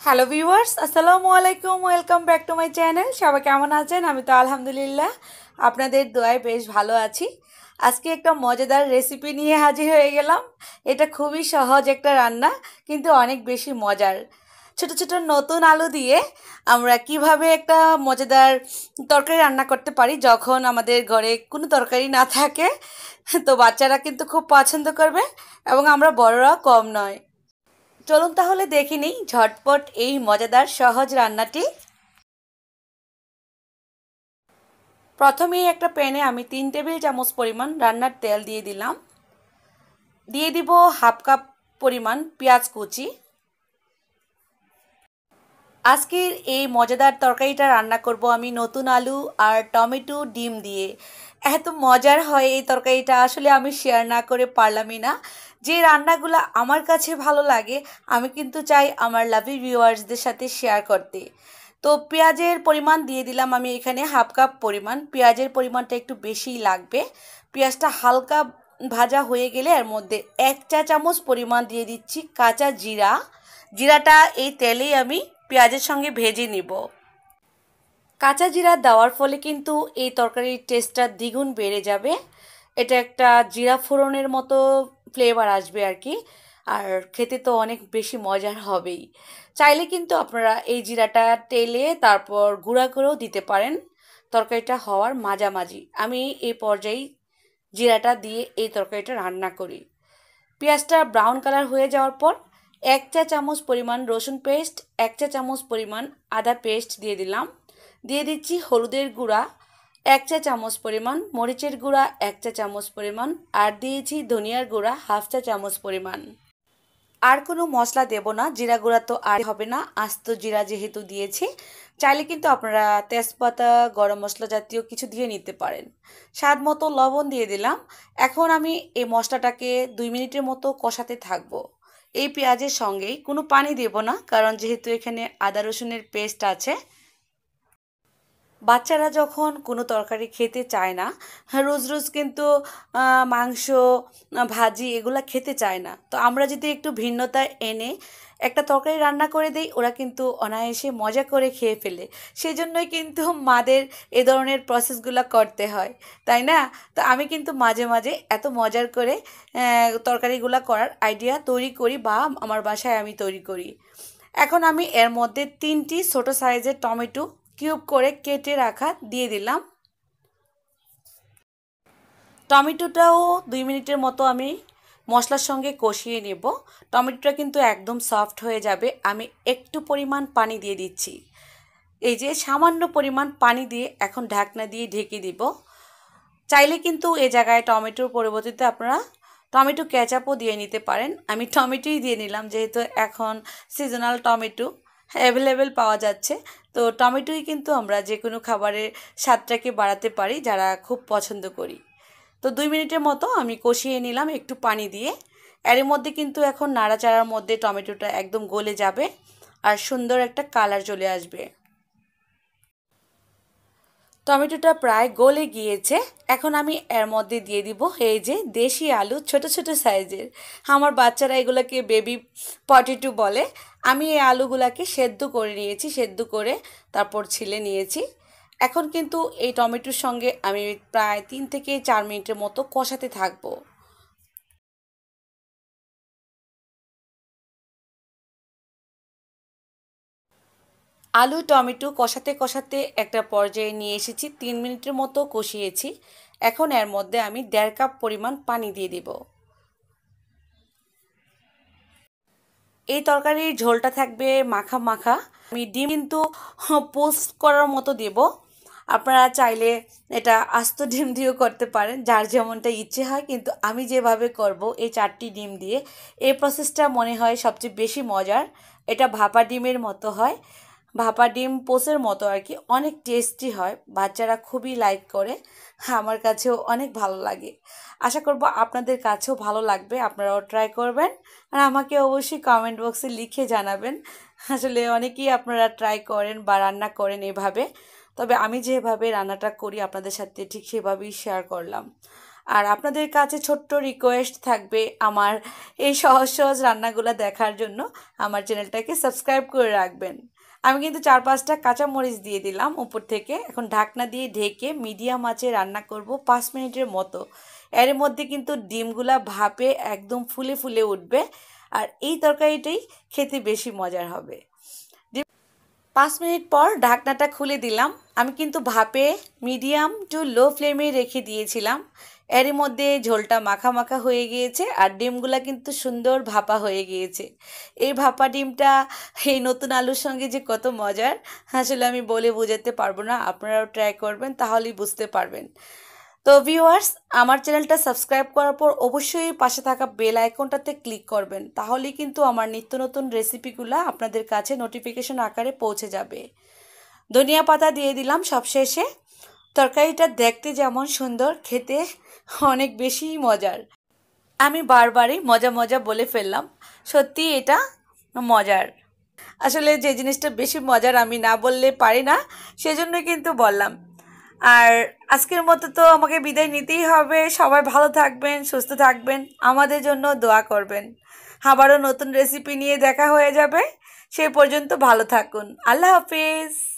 Hello viewers, আসসালামু আলাইকুম। Welcome back to my channel. সবাই কেমন আছেন? আমি তো আলহামদুলিল্লাহ আপনাদের দোয়ায় বেশ ভালো আছি। আজকে একটা মজাদার রেসিপি নিয়ে হাজির হয়ে গেলাম। এটা খুবই সহজ একটা রান্না, কিন্তু অনেক বেশি মজার। ছোট ছোট নতুন আলু দিয়ে আমরা কিভাবে একটা মজাদার তরকারি রান্না করতে পারি যখন আমাদের ঘরে কোনো তরকারি না থাকে, তো বাচ্চারা কিন্তু খুব পছন্দ করবে এবং আমরা বড়রা কম নয়। চলুন তাহলে দেখে নিই ঝটপট এই মজাদার সহজ রান্নাটি। প্রথমেই একটা প্যানে আমি 3 টেবিল চামচ পরিমাণ রান্নার তেল দিয়ে দিলাম। দিয়ে দিব হাফ কাপ পরিমাণ পেঁয়াজ কুচি। আজকের এই মজাদার তরকারিটা রান্না করব আমি নতুন আলু আর টমেটো ডিম দিয়ে। এত মজার হয় এই তরকারিটা, আসলে আমি শেয়ার না করে পারলামই না। যে রান্নাগুলো আমার কাছে ভালো লাগে আমি কিন্তু চাই আমার লাভলি ভিউয়ার্সদের সাথে শেয়ার করতে। তো পেঁয়াজের পরিমাণ দিয়ে দিলাম আমি এখানে হাফ কাপ পরিমাণ। পেঁয়াজের পরিমাণটা একটু বেশিই লাগবে। পেঁয়াজটা হালকা ভাজা হয়ে গেলে এর মধ্যে 1 চা চামচ পরিমাণ দিয়ে দিচ্ছি কাঁচা জিরা। জিরাটা এই তেলেই আমি পেঁয়াজের সঙ্গে ভেজে নিব। কাঁচা জিরা দেওয়ার ফলে কিন্তু এই তরকারির টেস্টটা দ্বিগুণ বেড়ে যাবে। এটা একটা জিরা ফোড়নের মতো ফ্লেভার আসবে আর কি। আর খেতে তো অনেক বেশি মজার হবেই। চাইলে কিন্তু আপনারা এই জিরাটা টেলে তারপর গুঁড়া করেও দিতে পারেন তরকারিটা হওয়ার মাঝামাঝি। আমি এই পর্যায়ে জিরাটা দিয়ে এই তরকারিটা রান্না করি। পেঁয়াজটা ব্রাউন কালার হয়ে যাওয়ার পর 1 চা চামচ পরিমাণ রসুন পেস্ট, 1 চা চামচ পরিমাণ আদা পেস্ট দিয়ে দিলাম। দিয়ে দিচ্ছি হলুদের গুঁড়া 1 চা চামচ পরিমাণ, মরিচের গুঁড়া 1 চা চামচ পরিমাণ, আর দিয়েছি ধনিয়ার গুঁড়া হাফ চা চামচ পরিমাণ। আর কোনো মশলা দেব না, জিরা গুঁড়া তো আর হবে না, আস্ত জিরা যেহেতু দিয়েছি। চাইলে কিন্তু আপনারা তেজপাতা, গরম মশলা জাতীয় কিছু দিয়ে নিতে পারেন। স্বাদ মতো লবণ দিয়ে দিলাম। এখন আমি এই মশলাটাকে 2 মিনিটের মতো কষাতে থাকবো এই পেঁয়াজের সঙ্গেই। কোনো পানি দেব না, কারণ যেহেতু এখানে আদা রসুনের পেস্ট আছে। বাচ্চারা যখন কোনো তরকারি খেতে চায় না, রোজ রোজ কিন্তু মাংস, ভাজি এগুলা খেতে চায় না, তো আমরা যদি একটু ভিন্নতা এনে একটা তরকারি রান্না করে দিই, ওরা কিন্তু অনায়াসে মজা করে খেয়ে ফেলে। সেই জন্যই কিন্তু মাদের এ ধরনের প্রসেসগুলো করতে হয়, তাই না? তো আমি কিন্তু মাঝে মাঝে এত মজার করে তরকারিগুলো করার আইডিয়া তৈরি করি, বা আমার বাসায় আমি তৈরি করি। এখন আমি এর মধ্যে 3টি ছোট সাইজের টমেটো কিউব করে কেটে রাখা দিয়ে দিলাম। টমেটোটাও 2 মিনিটের মতো আমি মশলার সঙ্গে কষিয়ে নেব। টমেটোটা কিন্তু একদম সফট হয়ে যাবে। আমি একটু পরিমাণ পানি দিয়ে দিচ্ছি। এই যে সামান্য পরিমাণ পানি দিয়ে এখন ঢাকনা দিয়ে ঢেকে দিব। চাইলে কিন্তু এ জায়গায় টমেটোর পরিবর্তে আপনারা টমেটো কেচাপও দিয়ে নিতে পারেন। আমি টমেটোই দিয়ে নিলাম, যেহেতু এখন সিজনাল টমেটো অ্যাভেলেবেল পাওয়া যাচ্ছে। তো টমেটোই কিন্তু আমরা যে কোনো খাবারের স্বাদটাকে বাড়াতে পারি, যারা খুব পছন্দ করি। তো 2 মিনিটের মতো আমি কষিয়ে নিলাম একটু পানি দিয়ে। এর মধ্যে কিন্তু এখন নাড়াচাড়ার মধ্যে টমেটোটা একদম গলে যাবে আর সুন্দর একটা কালার চলে আসবে। টমেটোটা প্রায় গলে গিয়েছে। এখন আমি এর মধ্যে দিয়ে দিব এই যে দেশি আলু, ছোট ছোট সাইজের। আমার বাচ্চারা এগুলোকে বেবি পটেটো বলে। আমি এই আলুগুলাকে সেদ্ধ করে নিয়েছি, সেদ্ধ করে তারপর ছিলে নিয়েছি। এখন কিন্তু এই টমেটোর সঙ্গে আমি প্রায় 3 থেকে 4 মিনিটের মতো কষাতে থাকবো। আলু টমেটো কষাতে কষাতে একটা পর্যায়ে নিয়ে এসেছি, 3 মিনিটের মতো কষিয়েছি। এখন এর মধ্যে আমি 1.5 কাপ পরিমাণ পানি দিয়ে দিব। এই তরকারির ঝোলটা থাকবে মাখা মাখা। আমি ডিম কিন্তু পোস্ট করার মতো দেব। আপনারা চাইলে এটা আস্ত ডিম দিয়েও করতে পারেন, যার যেমনটা ইচ্ছে হয়, কিন্তু আমি যেভাবে করব এই 4টি ডিম দিয়ে, এই প্রসেসটা মনে হয় সবচেয়ে বেশি মজার। এটা ভাপা ডিমের মতো হয়, ভাপা ডিম পোসের মতো আর কি। অনেক টেস্টি হয়, বাচ্চারা খুবই লাইক করে, আমার কাছেও অনেক ভালো লাগে। আশা করব আপনাদের কাছেও ভালো লাগবে, আপনারাও ট্রাই করবেন। আর আমাকে অবশ্যই কমেন্ট বক্সে লিখে জানাবেন আসলে অনেকেই আপনারা ট্রাই করেন বা রান্না করেন এভাবে। তবে আমি যেভাবে রান্নাটা করি আপনাদের সাথে ঠিক সেভাবেই শেয়ার করলাম। আর আপনাদের কাছে ছোট্ট রিকোয়েস্ট থাকবে আমার এই সহজ সহজ রান্নাগুলো দেখার জন্য আমার চ্যানেলটাকে সাবস্ক্রাইব করে রাখবেন। আমি কিন্তু 4-5টা কাঁচামরিচ দিয়ে দিলাম উপর থেকে। এখন ঢাকনা দিয়ে ঢেকে মিডিয়াম আঁচে রান্না করব 5 মিনিটের মতো। এর মধ্যে কিন্তু ডিমগুলা ভাপে একদম ফুলে ফুলে উঠবে, আর এই তরকারিটাই খেতে বেশি মজার হবে। 5 মিনিট পর ঢাকনাটা খুলে দিলাম। আমি কিন্তু ভাপে মিডিয়াম টু লো ফ্লেমে রেখে দিয়েছিলাম। এরই মধ্যে ঝোলটা মাখা মাখা হয়ে গিয়েছে আর ডিমগুলা কিন্তু সুন্দর ভাপা হয়ে গিয়েছে। এই ভাপা ডিমটা এই নতুন আলুর সঙ্গে যে কত মজার, আসলে আমি বলে বোঝাতে পারবো না। আপনারাও ট্রাই করবেন, তাহলেই বুঝতে পারবেন। তো ভিউয়ার্স, আমার চ্যানেলটা সাবস্ক্রাইব করার পর অবশ্যই পাশে থাকা বেল আইকনটাতে ক্লিক করবেন, তাহলেই কিন্তু আমার নিত্য নতুন রেসিপিগুলো আপনাদের কাছে নোটিফিকেশন আকারে পৌঁছে যাবে। ধনিয়া পাতা দিয়ে দিলাম সবশেষে। তরকারিটা দেখতে যেমন সুন্দর, খেতে অনেক বেশি মজার। আমি বারবারই মজা মজা বলে ফেললাম, সত্যি এটা মজার। আসলে যে জিনিসটা বেশি মজার আমি না বললে পারি না, সেজন্য কিন্তু বললাম। আর আজকের মতো তো আমাকে বিদায় নিতেই হবে। সবাই ভালো থাকবেন, সুস্থ থাকবেন, আমাদের জন্য দোয়া করবেন। আবারও নতুন রেসিপি নিয়ে দেখা হয়ে যাবে। সেই পর্যন্ত ভালো থাকুন। আল্লাহ হাফিজ।